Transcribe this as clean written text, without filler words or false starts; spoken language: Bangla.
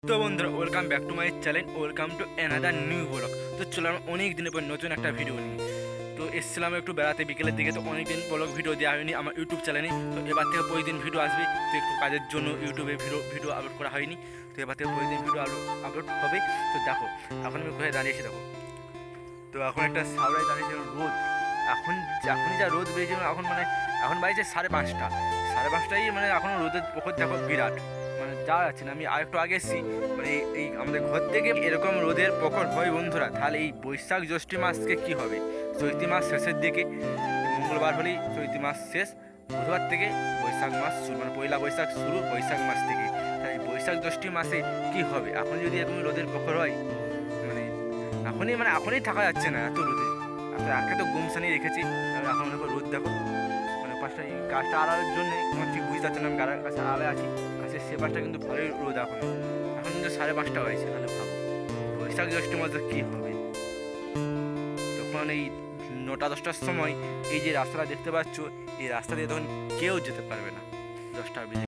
তো বন্ধুরা, welcome back to my channel, welcome to another new blog. তো চললাম অনেক দিনের পর নতুন একটা ভিডিও নিয়ে। তো এসেছিলাম একটু বেড়াতে বিকেলের দিকে। তো অনেকদিন ব্লগ ভিডিও দেওয়া হয়নি আমার ইউটিউব চ্যানেলে। তো এবার থেকে প্রতিদিন ভিডিও আসবে। তো একটু কাজের জন্য ইউটিউবে ভিডিও আপলোড করা হয়নি। তো এবার থেকে প্রতিদিন ভিডিও আপলোড হবে। তো দেখো এখন আমি কোথায় দাঁড়িয়েছি দেখো। তো এখন একটা সাবড়ায় দাঁড়িয়েছে রোদ। এখনই যা রোদ বেরিয়েছে এখন এখন বাজছে 5:30। 5:30টাই এখন রোদের প্রখর দেখো বিরাট। যাওয়া যাচ্ছে না। আমি আর একটু আগে এসেছি এই আমাদের ঘর থেকে এরকম রোদের প্রখর হয় বন্ধুরা, তাহলে এই বৈশাখ জ্যৈষ্ঠ মাসকে কি হবে। চৈতি মাস শেষের দিকে, মঙ্গলবার হলেই চৈতি মাস শেষ, বুধবার থেকে বৈশাখ মাস শুরু, পয়লা বৈশাখ শুরু বৈশাখ মাস থেকে। তাহলে এই বৈশাখ জ্যৈষ্ঠ মাসে কি হবে এখন যদি এরকম রোদের প্রখর হয়। মানে এখনই থাকা যাচ্ছে না এত রোদে। একে তো গুমসানি রেখেছি, এখন দেখো রোদ দেখো। পাশটা এই গাছটা আড়ালের জন্য ঠিক বুঝতে পারছি না, আমি গাছের কাছে আড়ালে আছি। গাছের সে পাশটা কিন্তু ভালোই রোদ এখন। এখন কিন্তু 5:30 হয়েছে। তাহলে ভাবো বৈশাখ জ্যৈষ্ঠ মাসে কী হবে। তখন এই 9টা-10টার সময় এই যে রাস্তাটা দেখতে পাচ্ছ, এই রাস্তা দিয়ে তখন কেউ যেতে পারবে না 10টা বেজে।